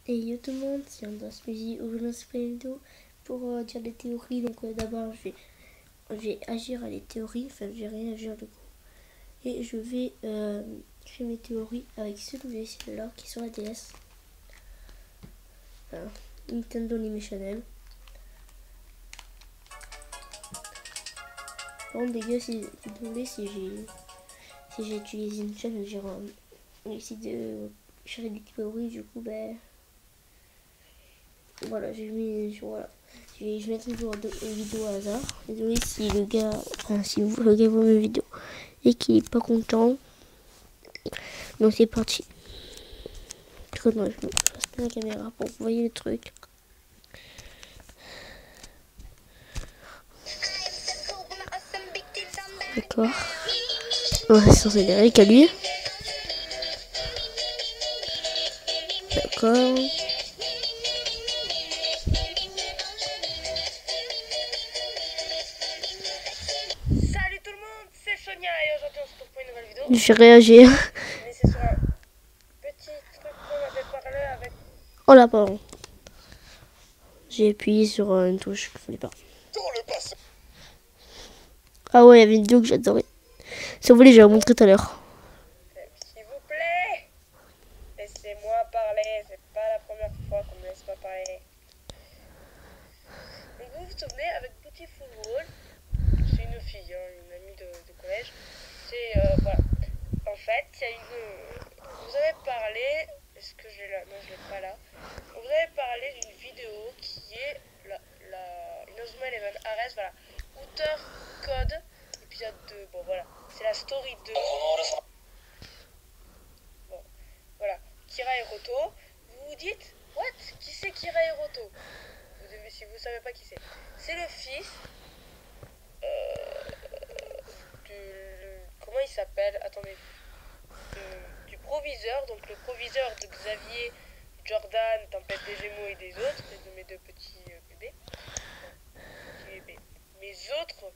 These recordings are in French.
Et yo tout le monde, c'est Andras Musi où je lance plein de vidéos pour dire des théories. Donc d'abord je vais agir à les théories, enfin je vais réagir du coup. Et je vais créer mes théories avec ce que j'ai essayé là qui sont la DS. Alors, Nintendo Animation M. Par contre les gars, si vous demandez si j'ai utilisé une chaîne, j'ai essayé de créer des théories, du coup ben voilà, j'ai mis voilà. Je vais mettre une vidéo à hasard. Désolé si le gars, enfin si le gars voit mes vidéos et qu'il est pas content. Donc c'est parti. Moi, je me passe la caméra pour vous voyez le truc. D'accord. On va sur Cédric à lui. D'accord. Salut tout le monde, c'est Sonia et aujourd'hui on se retrouve pour une nouvelle vidéo. Je vais réagir. Mais c'est sur un petit truc qu'on avait parlé avec... Oh là, pardon. J'ai appuyé sur une touche que je voulais pas. Ah ouais, il y avait une vidéo que j'adorais. Si vous voulez, je vais la montrer tout à l'heure. S'il vous plaît, laissez-moi parler, c'est pas la première fois qu'on me laisse pas parler. Donc vous vous souvenez, avec Beautiful Wall, c'est une fille, hein, une amie de collège, c'est, voilà, en fait, il y a une... Vous avez parlé, est-ce que je l'ai là? Non, je l'ai pas là. Vous avez parlé d'une vidéo qui est Inazuma Eleven Ares, voilà, Outer Code, épisode 2, bon voilà, c'est la story 2. Bon, voilà, Kira Hiroto, vous vous dites, what? Qui c'est Kira Hiroto? Si vous savez pas qui c'est le fils comment il s'appelle? Attendez. Du proviseur, donc le proviseur de Xavier, Jordan, Tempête des Gémeaux et des autres, et de mes deux petits bébés. Enfin, bébés. Mes autres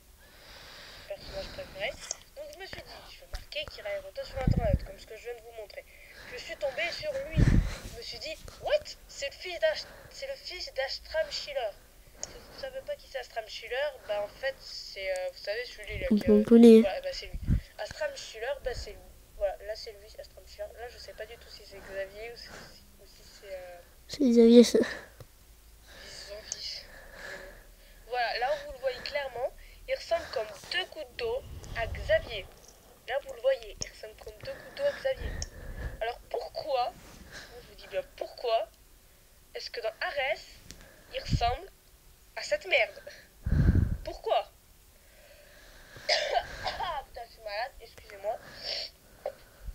personnages préférés. Donc je me suis dit, je vais marquer Kira Hiroto sur internet, comme ce que je viens de vous montrer. Je suis tombée sur lui. Je me suis dit, what? C'est le fils d'Astram Schiller. Si vous ne savez pas qui c'est Astram Schiller, bah en fait c'est, vous savez celui-là On connaît. voilà, bah c'est lui. Astram Schiller, bah c'est lui. Voilà, là c'est lui, Astram Schiller. Là je sais pas du tout si c'est Xavier ou si c'est... C'est Xavier ça. son fils. Voilà, là où vous le voyez clairement, il ressemble comme deux couteaux à Xavier. Là vous le voyez, il ressemble comme deux couteaux à Xavier. Alors pourquoi, je vous dis bien pourquoi, est-ce que dans Ares, il ressemble à cette merde? Pourquoi? Ah putain, je suis malade, excusez-moi.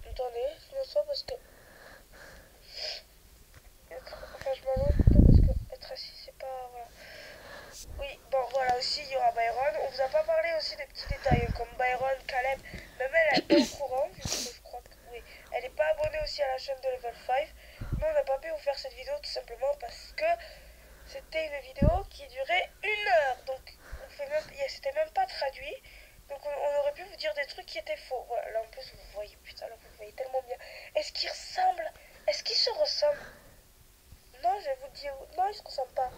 Attendez, je m'assois parce que... Enfin, je m'allonge plutôt parce que être assis, c'est pas... Voilà. Oui, bon, voilà, aussi, il y aura Byron. On vous a pas parlé aussi des petits détails, comme Byron, Caleb. Même elle n'est pas au courant, vu que je crois que... Oui, elle n'est pas abonnée aussi à la chaîne de Level 5. Mais on n'a pas pu vous faire cette vidéo tout simplement parce que c'était une vidéo qui durait 1 heure. Donc, c'était même pas traduit. Donc on aurait pu vous dire des trucs qui étaient faux. Voilà, là en plus vous voyez, putain, là vous le voyez tellement bien. Est-ce qu'ils ressemblent? Est-ce qu'ils se ressemblent? Non, je vais vous dire, non, ils se ressemblent pas.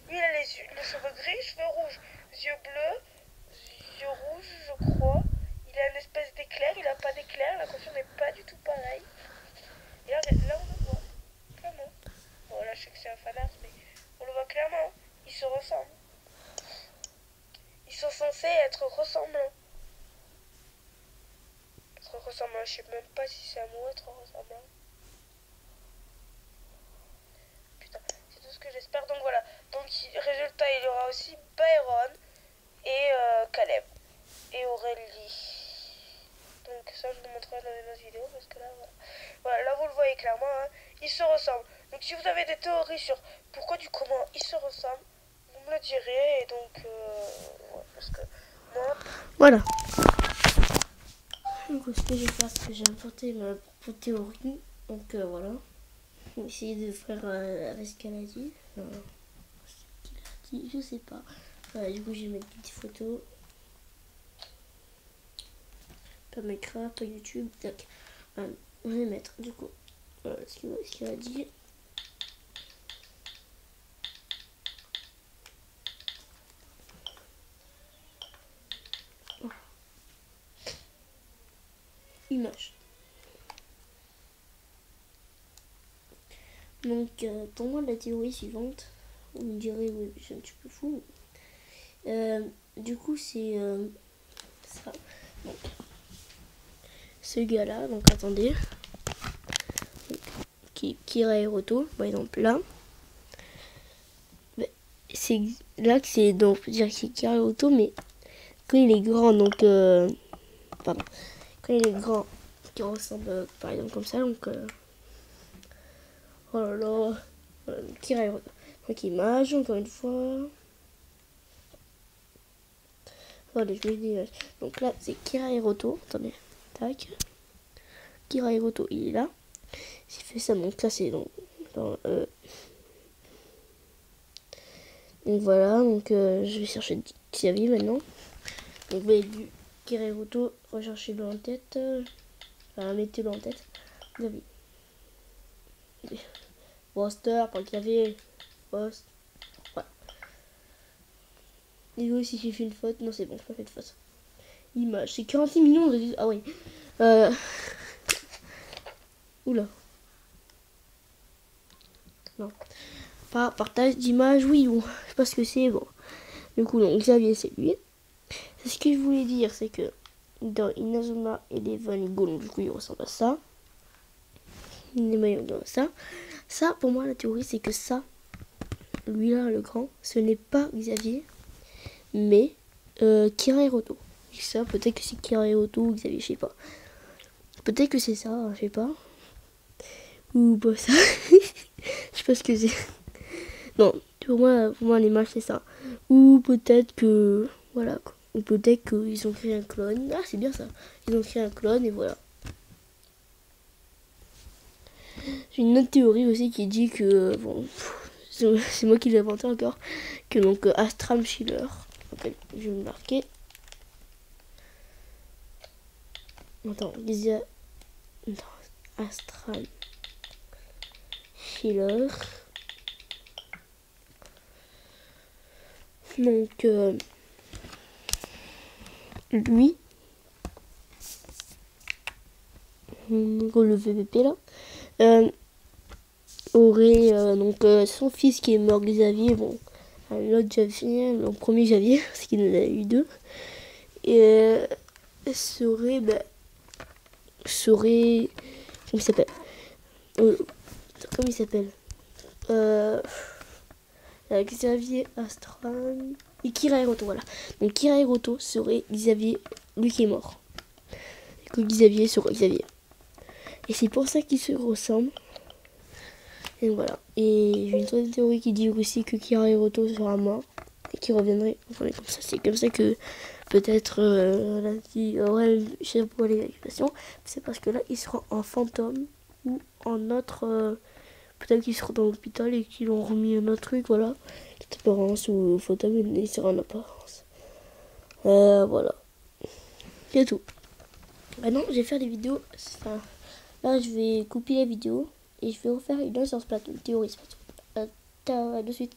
Lui, il a les cheveux gris, cheveux rouges, yeux bleus, yeux rouges, je crois. Il a une espèce d'éclair, il a pas d'éclair, la coiffure n'est pas du tout pareille. Et là on le voit, clairement. Bon, là je sais que c'est un fanart, mais on le voit clairement, ils se ressemblent. Ils sont censés être ressemblants. Être ressemblant, je sais même pas si c'est un mot être ressemblant. Putain, c'est tout ce que j'espère. Donc voilà. Donc résultat, il y aura aussi Byron et Caleb et Aurélie. Donc ça, je vous montrerai dans une autre vidéo parce que là, voilà. Voilà, là vous le voyez clairement, hein, ils se ressemblent. Donc si vous avez des théories sur pourquoi du comment ils se ressemblent, vous me le direz et donc ouais, parce que moi. Voilà. Donc ce que je vais faire, c'est que j'ai importé ma propre théorie. Donc voilà. Je vais essayer de faire avec ce qu'elle a dit. Non, ce qu'il a dit, je sais pas. Voilà, du coup, je vais mettre des petites photos. Pas Minecraft, pas YouTube. Tac. On va mettre, du coup, ce qu'il a dit. l'image. Donc, pour moi, la théorie suivante, on me dirait, oui, c'est un petit peu fou. Du coup, c'est ça. Donc, ce gars-là, donc attendez, Kira Hiroto, par exemple là, c'est là que c'est, donc, on peut dire que c'est Kira Hiroto, mais quand il est grand, donc, pardon, quand il est grand, qui ressemble, par exemple, comme ça, donc, oh là là, Kira Hiroto. Donc, image, encore une fois. Voilà, je mets une image. Donc là, c'est Kira Hiroto. Attendez, tac. Kira Hiroto, il est là. S'il fait ça, donc là, c'est donc voilà, donc je vais chercher Xavier maintenant. Donc vous voyez du Kira Hiroto, recherchez-le en tête. Enfin, mettez-le en tête. Xavier. Poster, pour Xavier. Post. Voilà. Désolé si j'ai fait une faute. Non, c'est bon, j'ai pas fait de faute. Image, c'est 46 millions de... Ah oui. Oula. Non. Partage d'image, oui, bon. Je sais pas ce que c'est, bon. Du coup, donc, Xavier, c'est lui. C'est ce que je voulais dire, c'est que dans Inazuma Eleven Go, du coup, il ressemble à ça. Ça. Ça, pour moi, la théorie, c'est que ça, lui-là, le grand, ce n'est pas Xavier, mais Kira Hiroto. Ça, peut-être que c'est Kira Hiroto ou Xavier, je sais pas. Peut-être que c'est ça, je sais pas. Ou pas ça. Je sais pas ce que c'est. Non, pour moi l'image c'est ça. Ou peut-être que... Voilà quoi. Ou peut-être qu'ils ont créé un clone. Ah, c'est bien ça. Ils ont créé un clone et voilà. J'ai une autre théorie aussi qui dit que... Bon, c'est moi qui l'ai inventé encore. Que donc Astram Schiller. Donc, je vais me marquer. Attends, Astram Schiller. Donc, lui, le VVP là, aurait donc son fils qui est mort, Xavier, bon, l'autre Xavier, le premier Xavier, parce qu'il en a eu deux, et serait, comment il s'appelle, comment il s'appelle, Xavier Astral et Kira Hiroto, voilà. Donc Kira Hiroto serait Xavier, lui qui est mort. Et que Xavier serait Xavier. Et c'est pour ça qu'ils se ressemblent. Et voilà. Et j'ai une autre théorie qui dit aussi que Kira Hiroto sera mort. Et qu'il reviendrait. Enfin, comme ça. C'est comme ça que peut-être là, je sais pas pourquoi l'explication. C'est parce que là, il sera en fantôme ou en autre. Peut-être qu'il sera dans l'hôpital et qu'ils ont remis un autre truc, voilà. Cette apparence ou fantôme, il sera en apparence. Voilà. C'est tout. Maintenant, je vais faire des vidéos. Enfin, là, je vais couper la vidéo et je vais refaire une autre sur Splatoon, théorie Splatoon. À de suite.